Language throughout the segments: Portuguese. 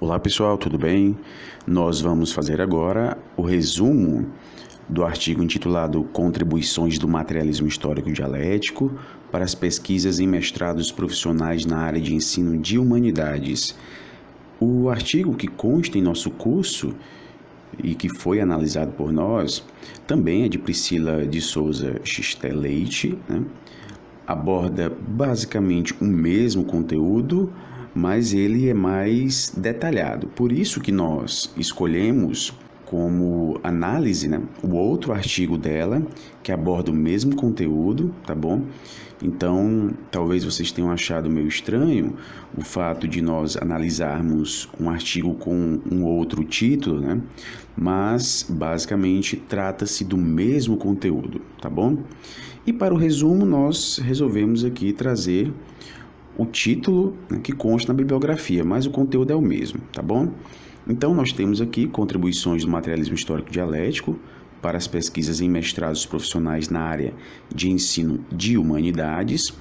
Olá pessoal, tudo bem? Nós vamos fazer agora o resumo do artigo intitulado Contribuições do Materialismo Histórico Dialético para as pesquisas em mestrados profissionais na área de ensino de humanidades. O artigo que consta em nosso curso e que foi analisado por nós também é de Priscila de Souza Xisté Leite, né? Aborda basicamente o mesmo conteúdo, mas ele é mais detalhado. Por isso que nós escolhemos como análise, né, o outro artigo dela, que aborda o mesmo conteúdo, tá bom? Então, talvez vocês tenham achado meio estranho o fato de nós analisarmos um artigo com um outro título, né? Mas, basicamente, trata-se do mesmo conteúdo, tá bom? E para o resumo, nós resolvemos aqui trazer o título, né, que consta na bibliografia, mas o conteúdo é o mesmo, tá bom? Então, nós temos aqui contribuições do materialismo histórico dialético para as pesquisas em mestrados profissionais na área de ensino de humanidades.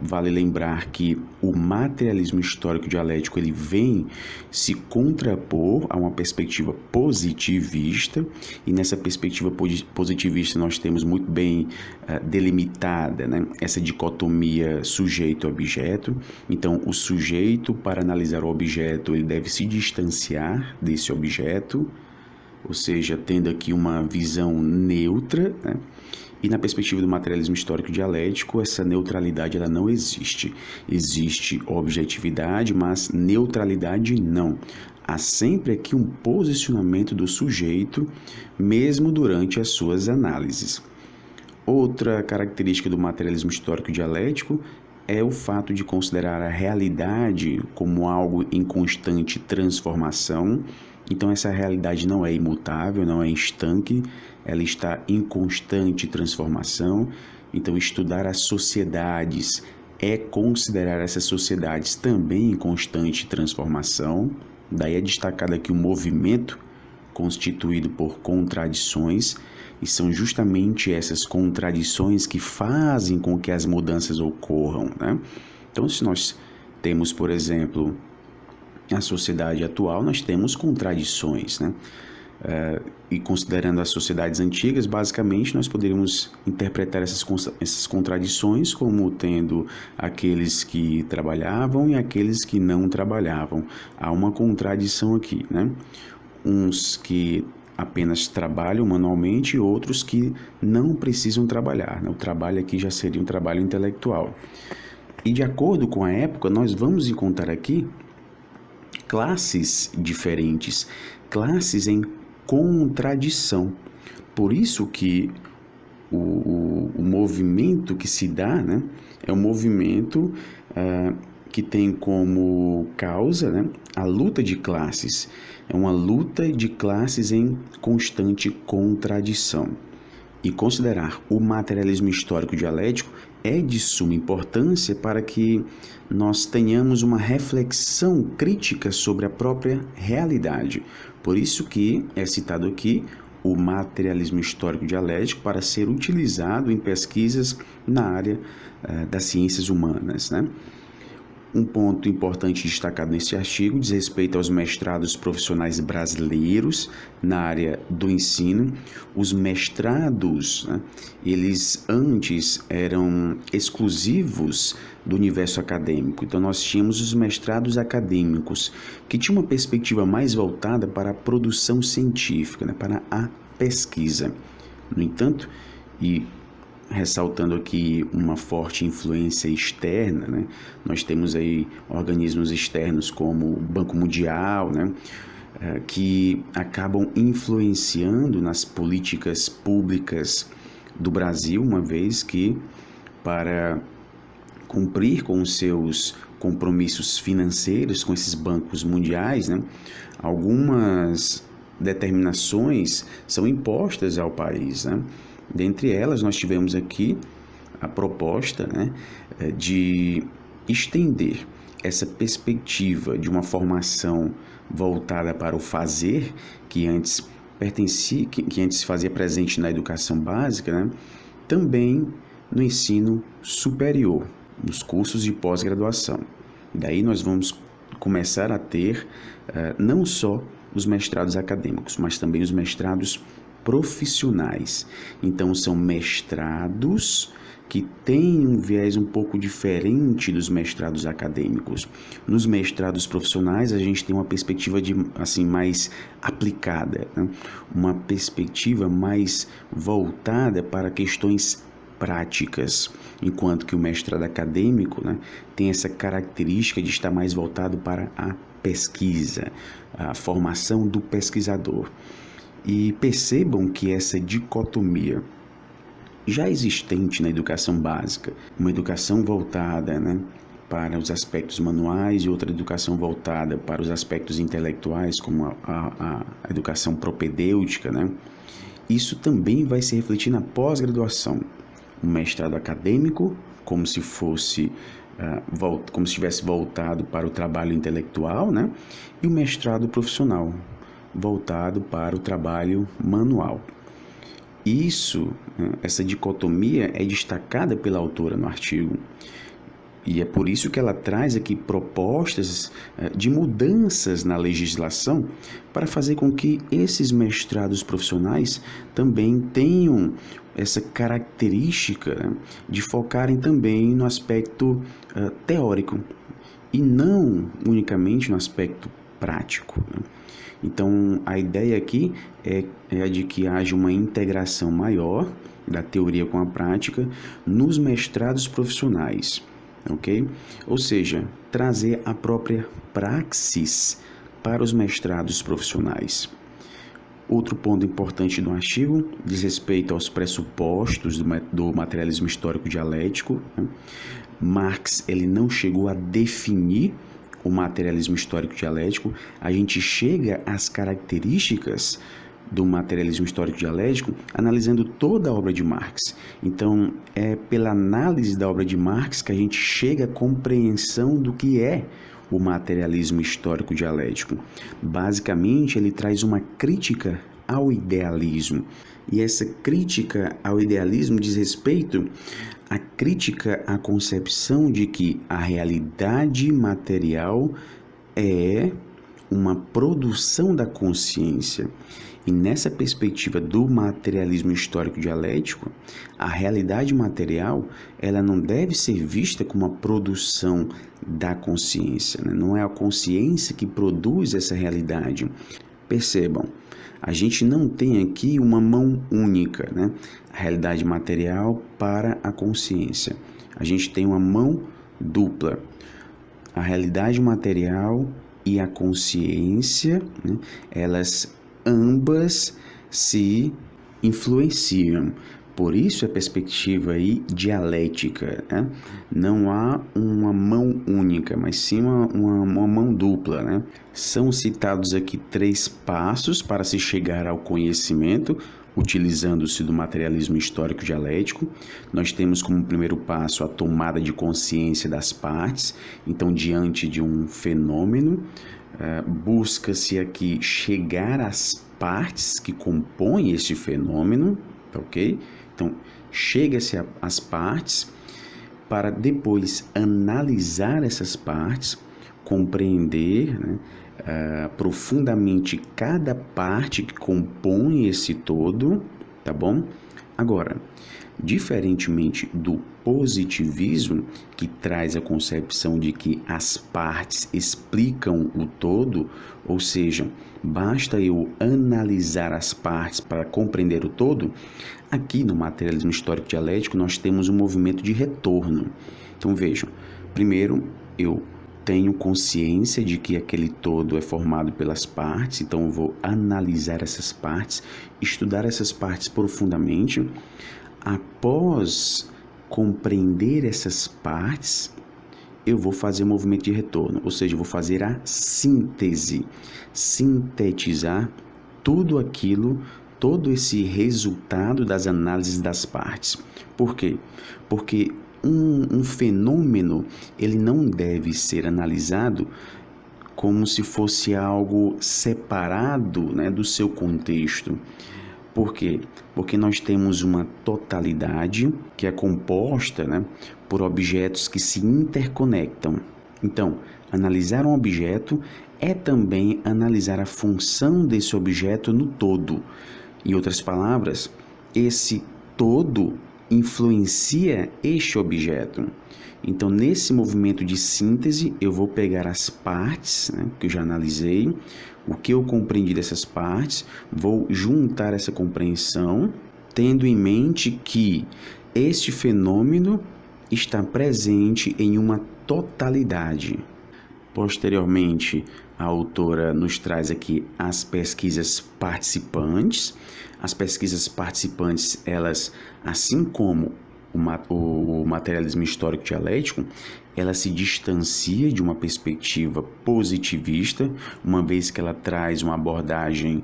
Vale lembrar que o materialismo histórico dialético ele vem se contrapor a uma perspectiva positivista, e nessa perspectiva positivista nós temos muito bem delimitada, né, essa dicotomia sujeito-objeto. Então, o sujeito, para analisar o objeto, ele deve se distanciar desse objeto, ou seja, tendo aqui uma visão neutra, né? E na perspectiva do materialismo histórico dialético, essa neutralidade ela não existe. Existe objetividade, mas neutralidade não. Há sempre aqui um posicionamento do sujeito, mesmo durante as suas análises. Outra característica do materialismo histórico dialético é o fato de considerar a realidade como algo em constante transformação. Então, essa realidade não é imutável, não é estanque, ela está em constante transformação. Então, estudar as sociedades é considerar essas sociedades também em constante transformação. Daí é destacado aqui o movimento constituído por contradições, e são justamente essas contradições que fazem com que as mudanças ocorram, né? Então, se nós temos, por exemplo, a sociedade atual, nós temos contradições, né? E considerando as sociedades antigas, basicamente nós poderíamos interpretar essas contradições como tendo aqueles que trabalhavam e aqueles que não trabalhavam. Há uma contradição aqui, né? Uns que apenas trabalham manualmente e outros que não precisam trabalhar, né? O trabalho aqui já seria um trabalho intelectual. E de acordo com a época, nós vamos encontrar aqui classes diferentes, classes em contradição. Por isso que o movimento que se dá, né, é um movimento que tem como causa, né, a luta de classes. É uma luta de classes em constante contradição. E considerar o materialismo histórico dialético é de suma importância para que nós tenhamos uma reflexão crítica sobre a própria realidade. Por isso que é citado aqui o materialismo histórico dialético para ser utilizado em pesquisas na área das ciências humanas, né? Um ponto importante destacado nesse artigo diz respeito aos mestrados profissionais brasileiros na área do ensino. Os mestrados, né, eles antes eram exclusivos do universo acadêmico. Então, nós tínhamos os mestrados acadêmicos, que tinham uma perspectiva mais voltada para a produção científica, né, para a pesquisa. No entanto, e ressaltando aqui uma forte influência externa, né? Nós temos aí organismos externos como o Banco Mundial, né? Que acabam influenciando nas políticas públicas do Brasil, uma vez que, para cumprir com os seus compromissos financeiros com esses bancos mundiais, né, algumas determinações são impostas ao país, né? Dentre elas, nós tivemos aqui a proposta, né, de estender essa perspectiva de uma formação voltada para o fazer, que antes pertencia, que antes se fazia presente na educação básica, né, também no ensino superior, nos cursos de pós-graduação. Daí nós vamos começar a ter não só os mestrados acadêmicos, mas também os mestrados profissionais. Então, são mestrados que têm um viés um pouco diferente dos mestrados acadêmicos. Nos mestrados profissionais, a gente tem uma perspectiva mais aplicada, né? Uma perspectiva mais voltada para questões práticas, enquanto que o mestrado acadêmico, né, tem essa característica de estar mais voltado para a pesquisa, a formação do pesquisador. E percebam que essa dicotomia já existente na educação básica, uma educação voltada, né, para os aspectos manuais e outra educação voltada para os aspectos intelectuais, como a educação propedêutica, né? Isso também vai se refletir na pós-graduação. Um mestrado acadêmico, como se estivesse voltado para o trabalho intelectual, né? E o mestrado profissional, voltado para o trabalho manual. Essa dicotomia é destacada pela autora no artigo, e é por isso que ela traz aqui propostas de mudanças na legislação para fazer com que esses mestrados profissionais também tenham essa característica, né, de focarem também no aspecto teórico e não unicamente no aspecto prático, né? Então, a ideia aqui é a de que haja uma integração maior da teoria com a prática nos mestrados profissionais, ok? Ou seja, trazer a própria praxis para os mestrados profissionais. Outro ponto importante do artigo diz respeito aos pressupostos do materialismo histórico dialético, né? Marx ele não chegou a definir o materialismo histórico dialético. A gente chega às características do materialismo histórico dialético analisando toda a obra de Marx. Então, é pela análise da obra de Marx que a gente chega à compreensão do que é o materialismo histórico dialético. Basicamente, ele traz uma crítica ao idealismo. E essa crítica ao idealismo diz respeito à crítica à concepção de que a realidade material é uma produção da consciência. E nessa perspectiva do materialismo histórico dialético, a realidade material ela não deve ser vista como uma produção da consciência, né? Não é a consciência que produz essa realidade. Percebam, a gente não tem aqui uma mão única, né? A realidade material para a consciência. A gente tem uma mão dupla. A realidade material e a consciência, né? Elas ambas se influenciam. Por isso a perspectiva aí dialética, né? Não há uma mão única, mas sim uma mão dupla, né? São citados aqui 3 passos para se chegar ao conhecimento, utilizando-se do materialismo histórico dialético. Nós temos como primeiro passo a tomada de consciência das partes. Então, diante de um fenômeno, busca-se aqui chegar às partes que compõem este fenômeno, tá ok? Então, chega-se às partes para depois analisar essas partes, compreender, né, profundamente cada parte que compõe esse todo, tá bom? Agora, diferentemente do positivismo, que traz a concepção de que as partes explicam o todo, ou seja, basta eu analisar as partes para compreender o todo, aqui no materialismo histórico dialético nós temos um movimento de retorno. Então vejam, primeiro eu tenho consciência de que aquele todo é formado pelas partes, então eu vou analisar essas partes, estudar essas partes profundamente. Após compreender essas partes, eu vou fazer um movimento de retorno, ou seja, eu vou fazer a síntese, sintetizar tudo aquilo, todo esse resultado das análises das partes. Por quê? Porque um fenômeno, ele não deve ser analisado como se fosse algo separado, né, do seu contexto. Por quê? Porque nós temos uma totalidade que é composta, né, por objetos que se interconectam. Então, Analisar um objeto é também analisar a função desse objeto no todo. Em outras palavras, esse todo influencia este objeto. Então, nesse movimento de síntese, eu vou pegar as partes, né, que eu já analisei, o que eu compreendi dessas partes, vou juntar essa compreensão, tendo em mente que este fenômeno está presente em uma totalidade. Posteriormente, a autora nos traz aqui as pesquisas participantes. As pesquisas participantes, elas, assim como o materialismo histórico dialético, ela se distancia de uma perspectiva positivista, uma vez que ela traz uma abordagem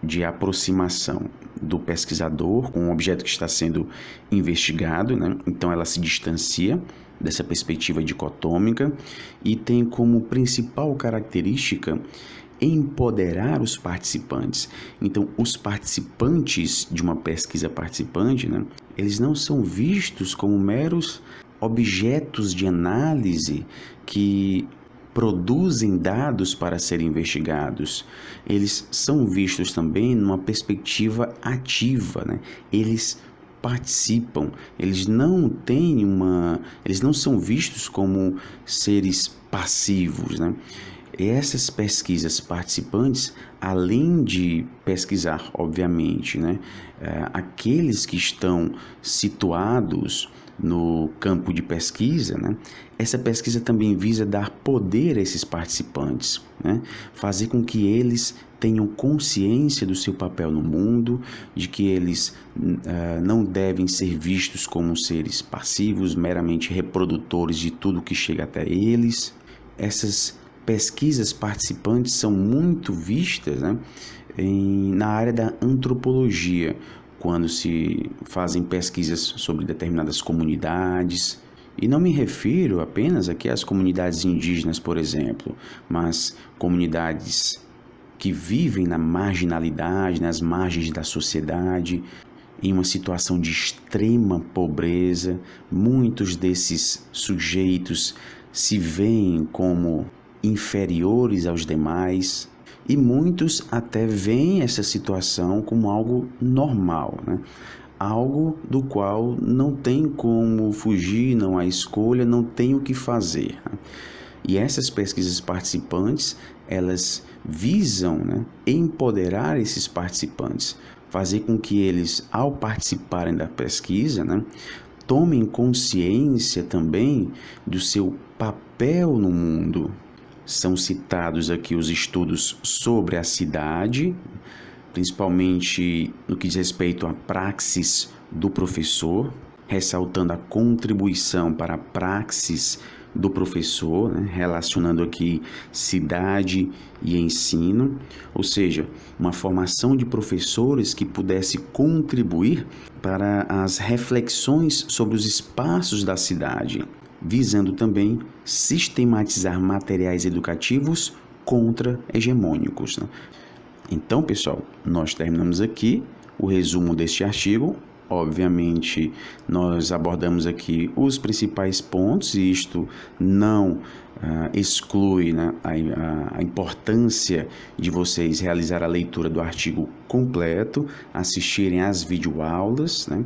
de aproximação do pesquisador com o objeto que está sendo investigado, né? Então ela se distancia dessa perspectiva dicotômica e tem como principal característica empoderar os participantes. Então, os participantes de uma pesquisa participante, né, eles não são vistos como meros objetos de análise que produzem dados para serem investigados. Eles são vistos também numa perspectiva ativa, né? Eles participam, eles não são vistos como seres passivos, né? Essas pesquisas participantes, além de pesquisar, obviamente, né, aqueles que estão situados no campo de pesquisa, né, essa pesquisa também visa dar poder a esses participantes, né, fazer com que eles tenham consciência do seu papel no mundo, de que eles não devem ser vistos como seres passivos, meramente reprodutores de tudo que chega até eles. Essas pesquisas participantes são muito vistas, né, na área da antropologia, quando se fazem pesquisas sobre determinadas comunidades. E não me refiro apenas aqui às comunidades indígenas, por exemplo, mas comunidades que vivem na marginalidade, nas margens da sociedade, em uma situação de extrema pobreza. Muitos desses sujeitos se veem como inferiores aos demais e muitos até veem essa situação como algo normal, né? Algo do qual não tem como fugir, não há escolha, não tem o que fazer, né? E essas pesquisas participantes, elas visam, né, empoderar esses participantes, fazer com que eles, ao participarem da pesquisa, né, tomem consciência também do seu papel no mundo. São citados aqui os estudos sobre a cidade, principalmente no que diz respeito à praxis do professor, ressaltando a contribuição para a praxis do professor, né, relacionando aqui cidade e ensino, ou seja, uma formação de professores que pudesse contribuir para as reflexões sobre os espaços da cidade, visando também sistematizar materiais educativos contra-hegemônicos, né? Então, pessoal, nós terminamos aqui o resumo deste artigo. Obviamente, nós abordamos aqui os principais pontos e isto não exclui, né, a importância de vocês realizar a leitura do artigo completo, assistirem às videoaulas, né?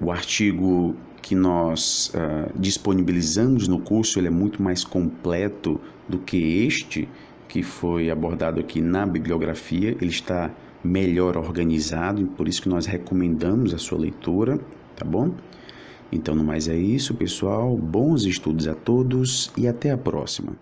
O artigo que nós disponibilizamos no curso, ele é muito mais completo do que este que foi abordado aqui na bibliografia. Ele está melhor organizado, e por isso que nós recomendamos a sua leitura, tá bom? Então, no mais é isso, pessoal. Bons estudos a todos e até a próxima.